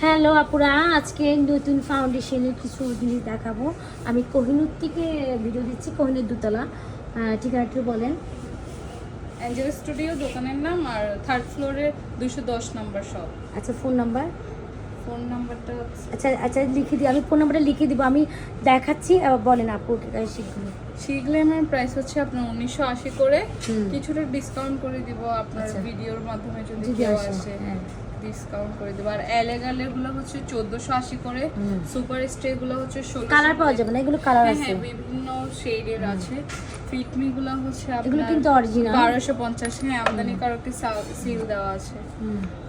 Hello আপুরা, আজকে নতুন ফাউন্ডেশনের কিছু জিনিস দেখাবো। আমি কোহিনুর থেকে ভিডিও দিচ্ছি, কোহিনুর দোতলা। ঠিকানা একটু বলেন। অ্যাঞ্জেলস স্টুডিও দোকানের নাম, আর 3rd ফ্লোরে 210 নম্বর শপ। আচ্ছা, ফোন নাম্বার? ফোন নাম্বারটা আচ্ছা লিখে দিই, আমি ফোন নাম্বারটা লিখে দিব, আমি দেখাচ্ছি। বলেন আপু শিখগুলো। শিগলেমের প্রাইস হচ্ছে আপনার 1980 করে, কিছুটা ডিসকাউন্ট করে দিব আপনার ভিডিওর মাধ্যমে যদি কেউ আসে, ডিসকাউন্ট করে দেব। আর এলেগালের গুলো হচ্ছে 1480 করে, সুপার স্টে গুলো হচ্ছে 1600। কালার পাওয়া যাবে না? এগুলো কালার আছে? হ্যাঁ, বিভিন্ন শেডের আছে। ফিটমি গুলো হচ্ছে এগুলো কিন্তু অরিজিনাল 1250। হ্যাঁ, আমদানি কারকে সিল দেওয়া আছে।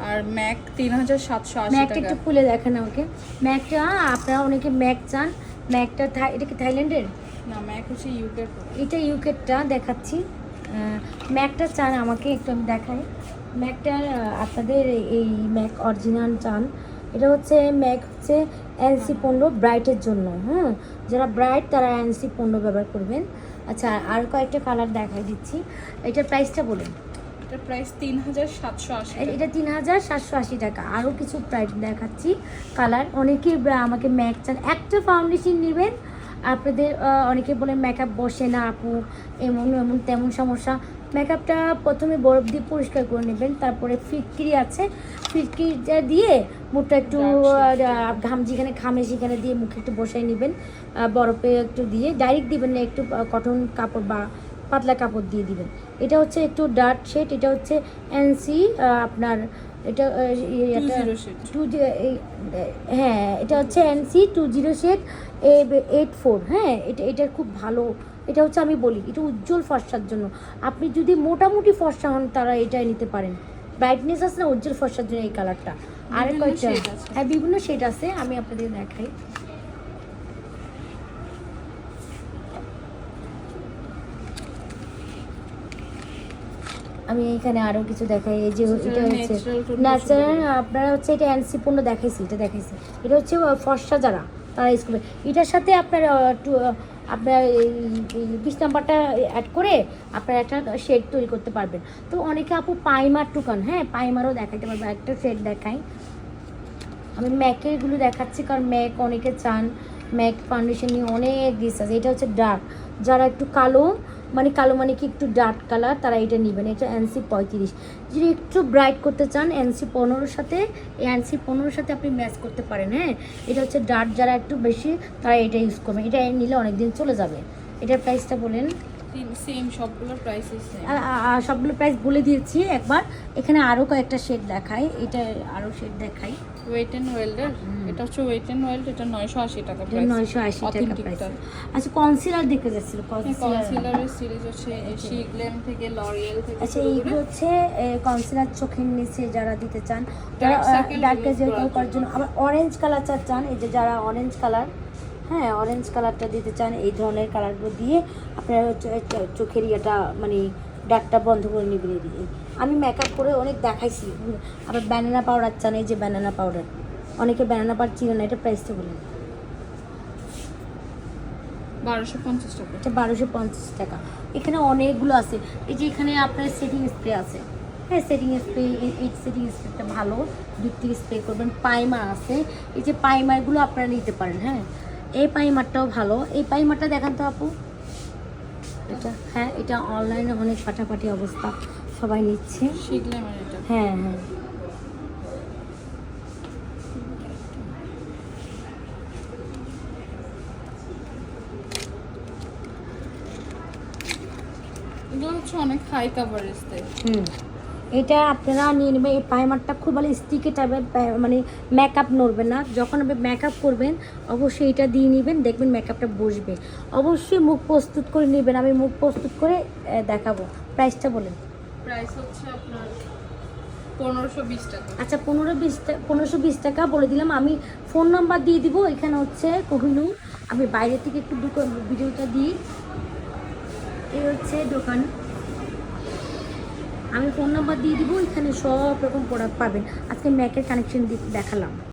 আর ম্যাক 3780 ম্যাকটা টাকা। একটু খুলে দেখেন আমাকে। ম্যাকটা আপনারা অনেকে ম্যাক চান। ম্যাকটা এটা কি থাইল্যান্ডের? না, ম্যাক হচ্ছে ইউকে। এটা ইউকেটা দেখাচ্ছি। ম্যাকটা চান আমাকে একটু আমি দেখাই। ম্যাকটা আপনাদের এই ম্যাক অরিজিনাল চান। এটা হচ্ছে ম্যাক হচ্ছে NC15 ব্রাইটের জন্য। যারা ব্রাইট তারা NC15 ব্যবহার করবেন। আচ্ছা, আর কয়েকটা কালার দেখাই দিচ্ছি। এটার প্রাইসটা বলুন। এটার প্রাইস 3780। এটা 3780 টাকা। আরও কিছু প্রাইস দেখাচ্ছি কালার। অনেকেই আমাকে ম্যাক চান, একটা ফাউন্ডেশন নেবেন। আপনাদের অনেকে বলে মেকআপ বসে না আপু, এমন এমন তেমন সমস্যা। মেকআপটা প্রথমে বরফ দিয়ে পরিষ্কার করে নেবেন, তারপরে ফিটকিরি আছে, ফিটকিরিটা দিয়ে মুখটা একটু ঘাম যেখানে ঘামে সেখানে দিয়ে মুখে একটু বসাই নেবেন। বরফে একটু দিয়ে ডাইরেক্ট দিবেন না, একটু কটন কাপড় বা পাতলা কাপড় দিয়ে দিবেন। এটা হচ্ছে একটু ডার্ক শেড। এটা হচ্ছে NC আপনার এটা হ্যাঁ, এটা হচ্ছে NC20 শেড 84। হ্যাঁ, এটা খুব ভালো। এটা হচ্ছে আমি বলি এটা উজ্জ্বল ফর্সার জন্য। আপনি যদি মোটামুটি ফর্সা হন তারা এটাই নিতে পারেন। ব্রাইটনেস আছে না, উজ্জ্বল ফর্সার জন্য এই কালারটা। আর কয়েকটা হ্যাঁ বিভিন্ন শেড আছে, আমি আপনাদের দেখাই। আমি এখানে আরও কিছু দেখাই। এই যে এটা হচ্ছে ন্যাচারাল, আপনারা হচ্ছে এটা NC15 দেখাইছি, এটা দেখাইছি। এটা হচ্ছে ফর্সা যারা তারা ইউজ করবে। এটার সাথে আপনার আপনার এই 20 নাম্বারটা অ্যাড করে আপনারা একটা শেড তৈরি করতে পারবেন। তো অনেকে আপু পাইমার টুকান, হ্যাঁ পাইমারও দেখাইতে পারবে। একটা শেড দেখাই, আমি ম্যাকেরগুলো দেখাচ্ছি কারণ ম্যাক অনেকে চান। ম্যাক ফাউন্ডেশন নিয়ে অনেক ডিস আছে। এটা হচ্ছে ডার্ক, যারা একটু কালো মানে কি একটু ডার্ক কালার তারা এটা নেবেন। এটা NC35। যদি একটু ব্রাইট করতে চান NC15 সাথে, এই NC15 সাথে আপনি ম্যাচ করতে পারেন। হ্যাঁ, এটা হচ্ছে ডার্ক, যারা একটু বেশি তারা এটা ইউজ করবেন। এটা নিলে অনেক দিন চলে যাবে। এটার প্রাইসটা বলেন। সেম, সবগুলোর প্রাইস সেম। সবগুলো প্রাইস বলে দিয়েছি একবার। এখানে আরও কয়েকটা শেড দেখাই, এটা আরও শেড দেখাই। ওয়েট এন্ড ওয়েল্ডের, এটা হচ্ছে ওয়েট এন্ড ওয়েল্ড, এটা 980 টাকা প্রাইস। 980 টাকা প্রাইস। আচ্ছা, কনসিলার দেখতে যাচ্ছিল। কনসিলারের সিরিজ হচ্ছে শিগলেম থেকে, লরিয়েল থেকে। আচ্ছা, এইগুলো হচ্ছে কনসিলার চোখের নিচে যারা দিতে চান, যারা ডার্ক করার জন্য। আবার অরেঞ্জ কালার চান, এই যে যারা অরেঞ্জ কালার, হ্যাঁ অরেঞ্জ কালারটা দিতে চান, এই ধরনের কালারগুলো দিয়ে আপনারা চোখের ইয়েটা মানে ডার্কটা বন্ধ করে নেবেন। দিয়ে আমি মেকআপ করে অনেক দেখাইছি। আবার ব্যানানা পাউডার চান, এই যে ব্যানানা পাউডার। অনেকে ব্যানানা পাউডার চিনে না, এটা প্রাইসটা বলুন। 1250 টাকা। এটা 1250 টাকা। এখানে অনেকগুলো আছে। এই যে এখানে আপনার সেটিং স্প্রে আছে। হ্যাঁ, সেটিং স্প্রে, এই সেটিং স্প্রেটা ভালো, দুধ থেকে স্প্রে করবেন। পাইমার আছে, এই যে পাইমারগুলো আপনারা নিতে পারেন। হ্যাঁ, এই পাইমারটাও ভালো। এই পাইমারটা দেখান তো আপু। এটা হ্যাঁ, এটা অনলাইনে অনেক ফাটাফাটি অবস্থা, সবাই নিচ্ছে। শিগলেমের এটা। হ্যাঁ হ্যাঁ, এগুলো হচ্ছে অনেক হাই কাভারেজ দেয়। এটা আপনারা নিয়ে নেবেন। এই প্রাইমারটা খুব ভালো স্টিকি টাইপের, মানে মেকআপ নড়বে না। যখন আপনি মেকআপ করবেন অবশ্যই এটা দিয়ে নেবেন, দেখবেন মেকআপটা বসবে। অবশ্যই মুখ প্রস্তুত করে নেবেন, আমি মুখ প্রস্তুত করে দেখাবো। প্রাইসটা বলেন। প্রাইস হচ্ছে আপনার 1520 টাকা। আচ্ছা, 1520 টাকা বলে দিলাম। আমি ফোন নাম্বার দিয়ে দিব। এখানে হচ্ছে কোহিনুর। আমি বাইরে থেকে একটু ভিডিওটা দিই। এই হচ্ছে দোকান, আমি ফোন নাম্বার দিয়ে দিব। এখানে সব রকম প্রোডাক্ট পাবেন। আজকে ম্যাকের কানেকশন দেখালাম।